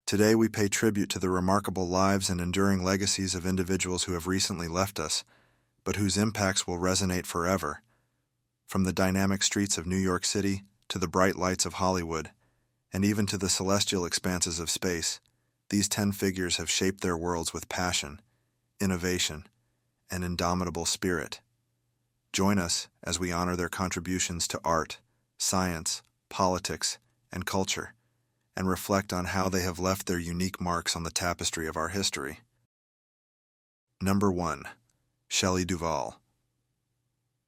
Today we pay tribute to the remarkable lives and enduring legacies of individuals who have recently left us, but whose impacts will resonate forever. From the dynamic streets of New York City to the bright lights of Hollywood, and even to the celestial expanses of space, these 10 figures have shaped their worlds with passion, innovation, and indomitable spirit. Join us as we honor their contributions to art, science, politics, and culture, and reflect on how they have left their unique marks on the tapestry of our history. Number 1. Shelley Duvall.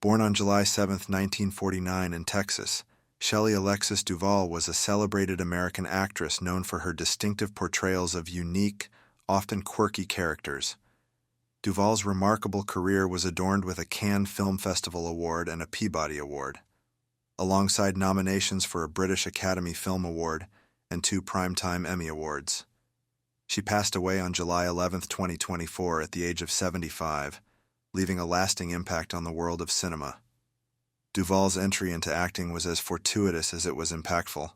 Born on July 7, 1949 in Texas, Shelley Alexis Duvall was a celebrated American actress known for her distinctive portrayals of unique, often quirky characters. Duvall's remarkable career was adorned with a Cannes Film Festival Award and a Peabody Award, alongside nominations for a British Academy Film Award and 2 Primetime Emmy Awards. She passed away on July 11, 2024 at the age of 75, leaving a lasting impact on the world of cinema. Duvall's entry into acting was as fortuitous as it was impactful.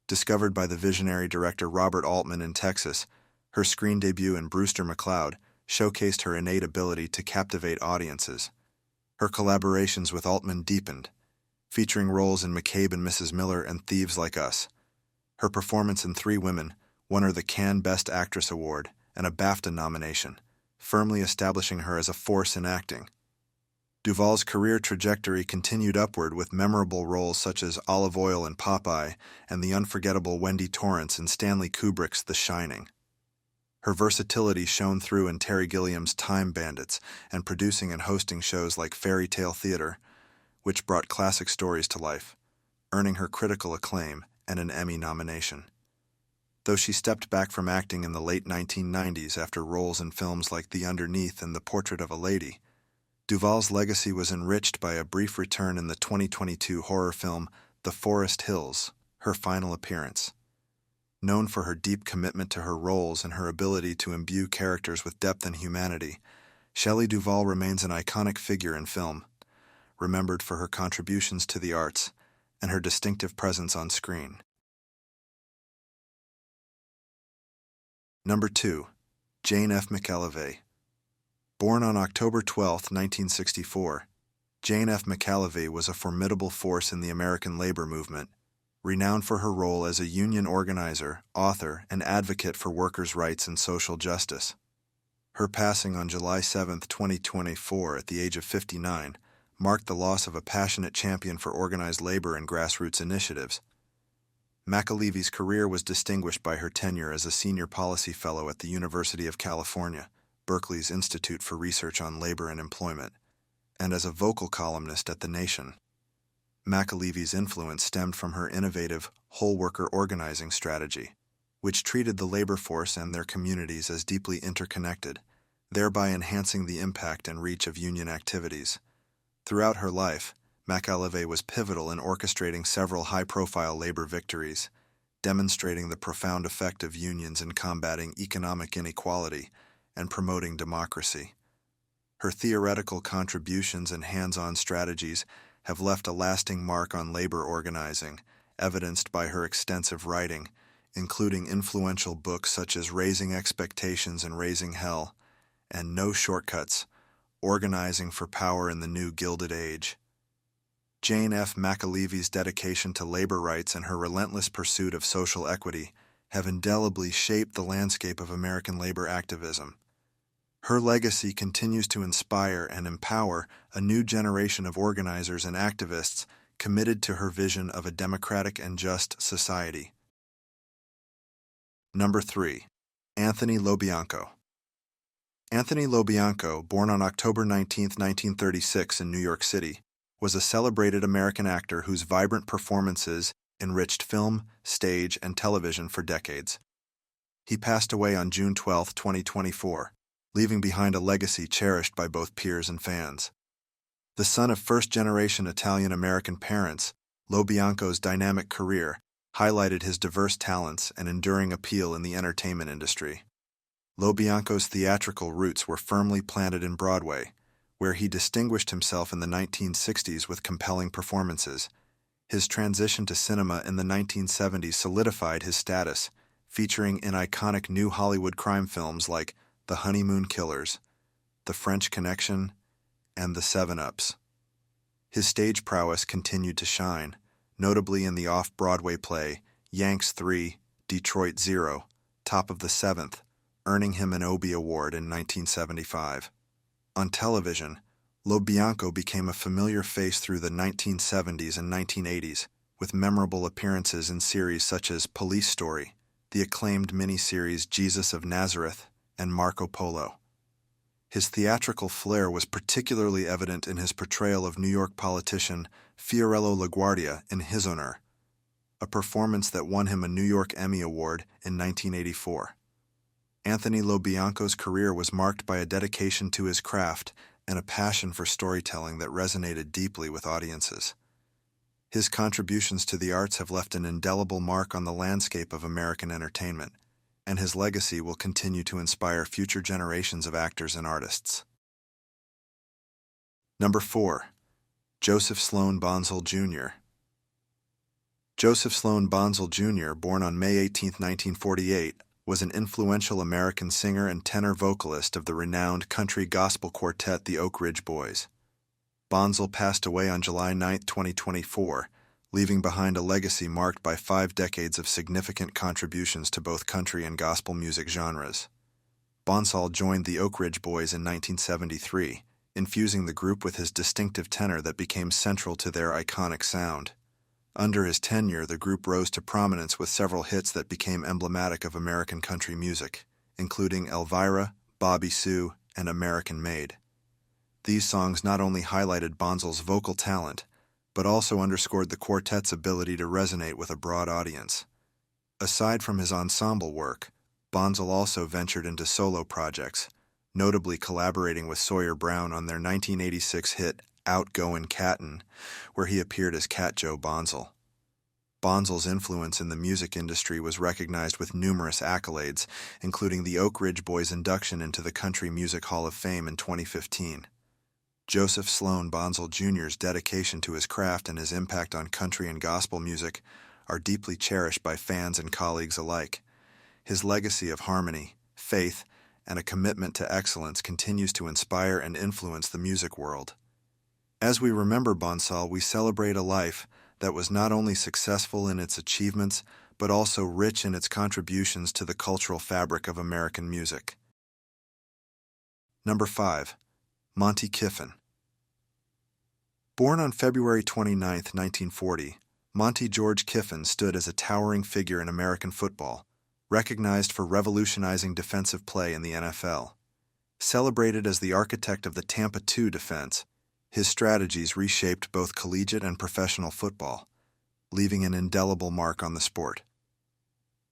Discovered by the visionary director Robert Altman in Texas, her screen debut in Brewster McCloud showcased her innate ability to captivate audiences. Her collaborations with Altman deepened, featuring roles in McCabe and Mrs. Miller and Thieves Like Us. Her performance in 3 Women won her the Cannes Best Actress Award and a BAFTA nomination, firmly establishing her as a force in acting. Duvall's career trajectory continued upward with memorable roles such as Olive Oyl in Popeye and the unforgettable Wendy Torrance in Stanley Kubrick's The Shining. Her versatility shone through in Terry Gilliam's Time Bandits and producing and hosting shows like Fairy Tale Theater, which brought classic stories to life, earning her critical acclaim and an Emmy nomination. Though she stepped back from acting in the late 1990s after roles in films like The Underneath and The Portrait of a Lady, Duvall's legacy was enriched by a brief return in the 2022 horror film The Forest Hills, her final appearance. Known for her deep commitment to her roles and her ability to imbue characters with depth and humanity, Shelley Duvall remains an iconic figure in film, remembered for her contributions to the arts and her distinctive presence on screen. Number 2. Jane F. McAlevey. Born on October 12, 1964, Jane F. McAlevey was a formidable force in the American labor movement, renowned for her role as a union organizer, author, and advocate for workers' rights and social justice. Her passing on July 7, 2024, at the age of 59, marked the loss of a passionate champion for organized labor and grassroots initiatives. McAlevey's career was distinguished by her tenure as a senior policy fellow at the University of California, Berkeley's Institute for Research on Labor and Employment, and as a vocal columnist at The Nation. McAlevey's influence stemmed from her innovative whole worker organizing strategy, which treated the labor force and their communities as deeply interconnected, thereby enhancing the impact and reach of union activities. Throughout her life, McAlevey was pivotal in orchestrating several high-profile labor victories, demonstrating the profound effect of unions in combating economic inequality and promoting democracy. Her theoretical contributions and hands-on strategies have left a lasting mark on labor organizing, evidenced by her extensive writing, including influential books such as Raising Expectations and Raising Hell, and No Shortcuts, Organizing for Power in the New Gilded Age. Jane F. McAlevey's dedication to labor rights and her relentless pursuit of social equity have indelibly shaped the landscape of American labor activism. Her legacy continues to inspire and empower a new generation of organizers and activists committed to her vision of a democratic and just society. Number 3. Anthony LoBianco. Anthony LoBianco, born on October 19, 1936 in New York City, was a celebrated American actor whose vibrant performances enriched film, stage, and television for decades. He passed away on June 12, 2024, leaving behind a legacy cherished by both peers and fans. The son of first-generation Italian-American parents, LoBianco's dynamic career highlighted his diverse talents and enduring appeal in the entertainment industry. LoBianco's theatrical roots were firmly planted in Broadway, where he distinguished himself in the 1960s with compelling performances. His transition to cinema in the 1970s solidified his status, featuring in iconic new Hollywood crime films like The Honeymoon Killers, The French Connection, and The Seven Ups. His stage prowess continued to shine, notably in the off-Broadway play Yanks 3, Detroit 0, Top of the Seventh, earning him an Obie Award in 1975. On television, LoBianco became a familiar face through the 1970s and 1980s, with memorable appearances in series such as Police Story, the acclaimed miniseries Jesus of Nazareth, and Marco Polo. His theatrical flair was particularly evident in his portrayal of New York politician Fiorello LaGuardia in His Honor, a performance that won him a New York Emmy Award in 1984. Anthony LoBianco's career was marked by a dedication to his craft and a passion for storytelling that resonated deeply with audiences. His contributions to the arts have left an indelible mark on the landscape of American entertainment, and his legacy will continue to inspire future generations of actors and artists. Number 4. Joseph Sloan Bonsall Jr. Joseph Sloan Bonsall Jr., born on May 18, 1948, was an influential American singer and tenor vocalist of the renowned country gospel quartet the Oak Ridge Boys. Bonsall passed away on July 9, 2024, leaving behind a legacy marked by 5 decades of significant contributions to both country and gospel music genres. Bonsall joined the Oak Ridge Boys in 1973, infusing the group with his distinctive tenor that became central to their iconic sound. Under his tenure, the group rose to prominence with several hits that became emblematic of American country music, including Elvira, Bobby Sue, and American Made. These songs not only highlighted Bonsall's vocal talent, but also underscored the quartet's ability to resonate with a broad audience. Aside from his ensemble work, Bonsall also ventured into solo projects, notably collaborating with Sawyer Brown on their 1986 hit Outgoin' Cattin', where he appeared as Cat Joe Bonsall. Bonsall's influence in the music industry was recognized with numerous accolades, including the Oak Ridge Boys' induction into the Country Music Hall of Fame in 2015. Joseph Sloan Bonsall Jr.'s dedication to his craft and his impact on country and gospel music are deeply cherished by fans and colleagues alike. His legacy of harmony, faith, and a commitment to excellence continues to inspire and influence the music world. As we remember Bonsall, we celebrate a life that was not only successful in its achievements, but also rich in its contributions to the cultural fabric of American music. Number 5. Monte Kiffin. Born on February 29, 1940, Monte George Kiffin stood as a towering figure in American football, recognized for revolutionizing defensive play in the NFL. Celebrated as the architect of the Tampa 2 defense, his strategies reshaped both collegiate and professional football, leaving an indelible mark on the sport.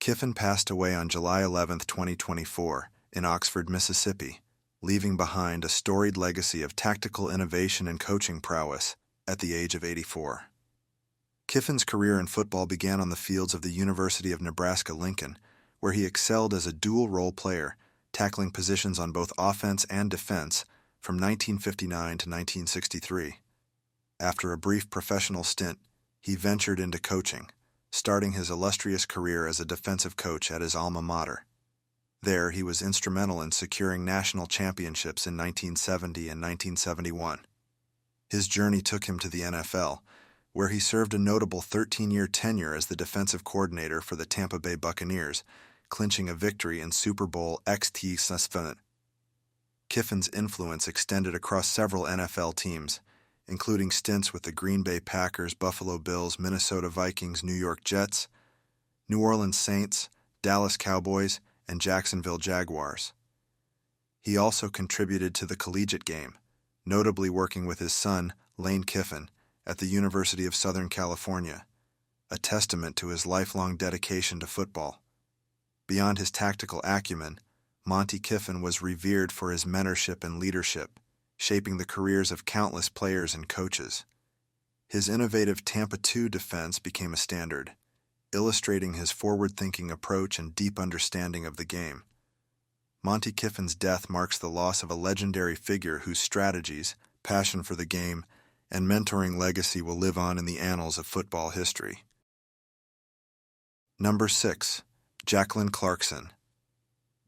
Kiffin passed away on July 11, 2024, in Oxford, Mississippi, leaving behind a storied legacy of tactical innovation and coaching prowess at the age of 84. Kiffin's career in football began on the fields of the University of Nebraska-Lincoln, where he excelled as a dual-role player, tackling positions on both offense and defense from 1959 to 1963. After a brief professional stint, he ventured into coaching, starting his illustrious career as a defensive coach at his alma mater. There, he was instrumental in securing national championships in 1970 and 1971. His journey took him to the NFL, where he served a notable 13-year tenure as the defensive coordinator for the Tampa Bay Buccaneers, clinching a victory in Super Bowl XT7. Kiffin's influence extended across several NFL teams, including stints with the Green Bay Packers, Buffalo Bills, Minnesota Vikings, New York Jets, New Orleans Saints, Dallas Cowboys, and Jacksonville Jaguars. He also contributed to the collegiate game, notably working with his son, Lane Kiffin, at the University of Southern California, a testament to his lifelong dedication to football. Beyond his tactical acumen, Monte Kiffin was revered for his mentorship and leadership, shaping the careers of countless players and coaches. His innovative Tampa 2 defense became a standard, illustrating his forward-thinking approach and deep understanding of the game. Monte Kiffin's death marks the loss of a legendary figure whose strategies, passion for the game, and mentoring legacy will live on in the annals of football history. Number 6. Jacquelyn Clarkson.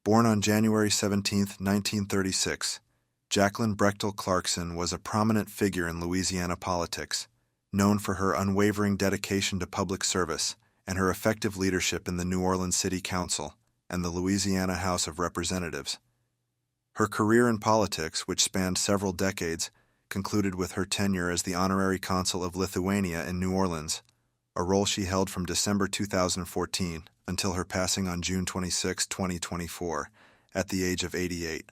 Born on January 17, 1936, Jacquelyn Brechtel Clarkson was a prominent figure in Louisiana politics, known for her unwavering dedication to public service and her effective leadership in the New Orleans City Council and the Louisiana House of Representatives. Her career in politics, which spanned several decades, concluded with her tenure as the Honorary Consul of Lithuania in New Orleans, a role she held from December 2014 until her passing on June 26, 2024, at the age of 88.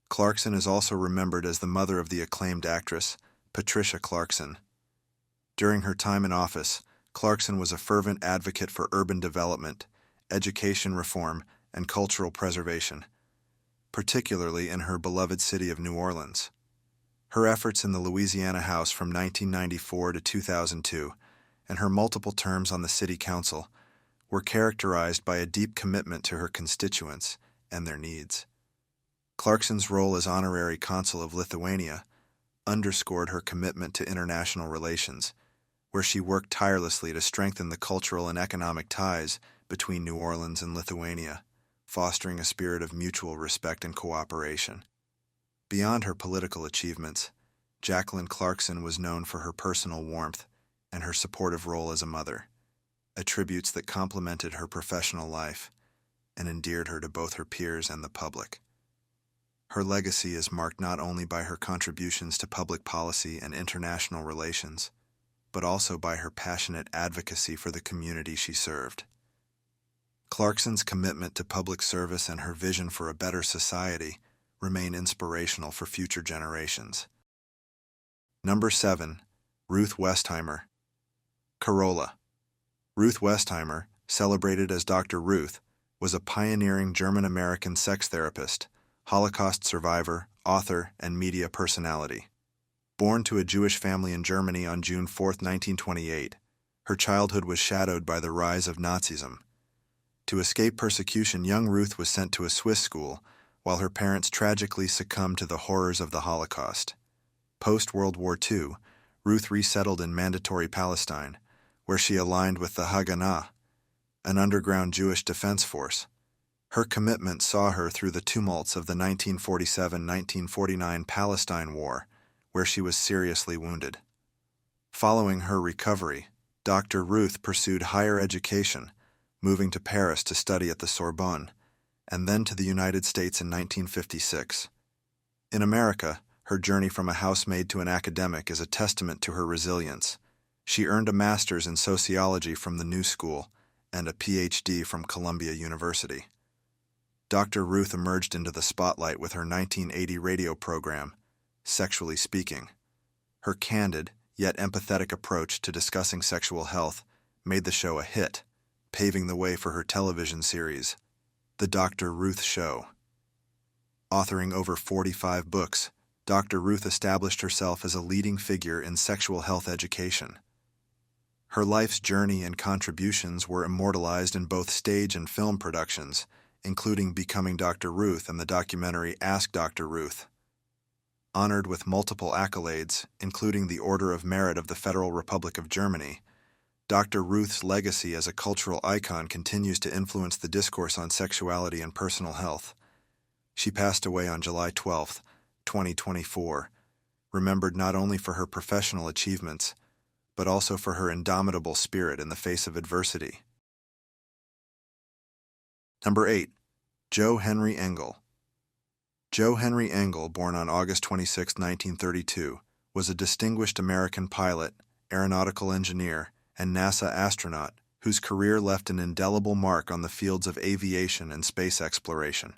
Clarkson is also remembered as the mother of the acclaimed actress, Patricia Clarkson. During her time in office, Clarkson was a fervent advocate for urban development, education reform, and cultural preservation, particularly in her beloved city of New Orleans. Her efforts in the Louisiana House from 1994 to 2002, and her multiple terms on the City Council, were characterized by a deep commitment to her constituents and their needs. Clarkson's role as Honorary Consul of Lithuania underscored her commitment to international relations, where she worked tirelessly to strengthen the cultural and economic ties between New Orleans and Lithuania, fostering a spirit of mutual respect and cooperation. Beyond her political achievements, Jacquelyn Clarkson was known for her personal warmth and her supportive role as a mother, attributes that complemented her professional life and endeared her to both her peers and the public. Her legacy is marked not only by her contributions to public policy and international relations, but also by her passionate advocacy for the community she served. Clarkson's commitment to public service and her vision for a better society remain inspirational for future generations. Number 7. Ruth Westheimer. Corolla. Ruth Westheimer, celebrated as Dr. Ruth, was a pioneering German-American sex therapist, Holocaust survivor, author, and media personality. Born to a Jewish family in Germany on June 4, 1928, her childhood was shadowed by the rise of Nazism. To escape persecution, young Ruth was sent to a Swiss school, while her parents tragically succumbed to the horrors of the Holocaust. Post-World War II, Ruth resettled in Mandatory Palestine, where she aligned with the Haganah, an underground Jewish defense force. Her commitment saw her through the tumults of the 1947-1949 Palestine War, where she was seriously wounded. Following her recovery, Dr. Ruth pursued higher education, moving to Paris to study at the Sorbonne, and then to the United States in 1956. In America, her journey from a housemaid to an academic is a testament to her resilience. She earned a master's in sociology from the New School and a PhD from Columbia University. Dr. Ruth emerged into the spotlight with her 1980 radio program, Sexually Speaking. Her candid, yet empathetic approach to discussing sexual health made the show a hit, paving the way for her television series, The Dr. Ruth Show. Authoring over 45 books, Dr. Ruth established herself as a leading figure in sexual health education. Her life's journey and contributions were immortalized in both stage and film productions, including Becoming Dr. Ruth and the documentary Ask Dr. Ruth. Honored with multiple accolades, including the Order of Merit of the Federal Republic of Germany, Dr. Ruth's legacy as a cultural icon continues to influence the discourse on sexuality and personal health. She passed away on July 12, 2024, remembered not only for her professional achievements, but also for her indomitable spirit in the face of adversity. Number 8. Joe Henry Engle. Joe Henry Engle, born on August 26, 1932, was a distinguished American pilot, aeronautical engineer, and NASA astronaut whose career left an indelible mark on the fields of aviation and space exploration.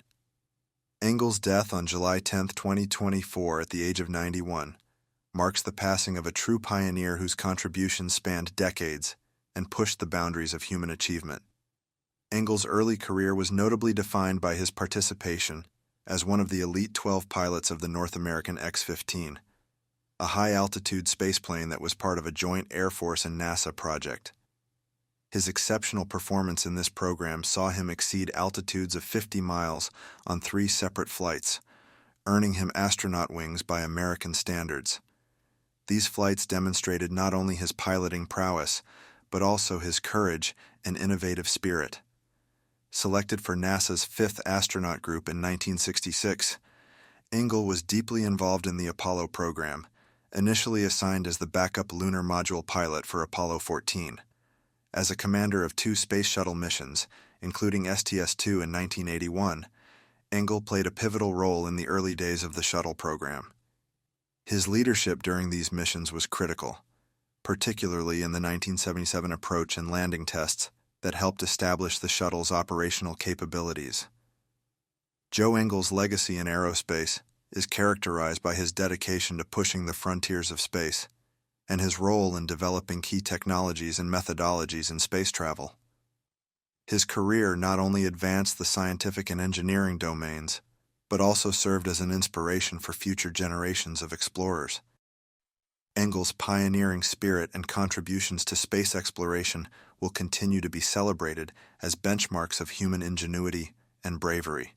Engle's death on July 10, 2024, at the age of 91, marks the passing of a true pioneer whose contributions spanned decades and pushed the boundaries of human achievement. Engle's early career was notably defined by his participation as one of the elite 12 pilots of the North American X-15, a high-altitude spaceplane that was part of a joint Air Force and NASA project. His exceptional performance in this program saw him exceed altitudes of 50 miles on 3 separate flights, earning him astronaut wings by American standards. These flights demonstrated not only his piloting prowess, but also his courage and innovative spirit. selected for NASA's fifth astronaut group in 1966, Engle was deeply involved in the Apollo program, initially assigned as the backup lunar module pilot for Apollo 14. As a commander of two space shuttle missions, including STS-2 in 1981, Engle played a pivotal role in the early days of the shuttle program. His leadership during these missions was critical, particularly in the 1977 approach and landing tests that helped establish the shuttle's operational capabilities. Joe Engle's legacy in aerospace is characterized by his dedication to pushing the frontiers of space and his role in developing key technologies and methodologies in space travel. His career not only advanced the scientific and engineering domains, but also served as an inspiration for future generations of explorers. Engle's pioneering spirit and contributions to space exploration will continue to be celebrated as benchmarks of human ingenuity and bravery.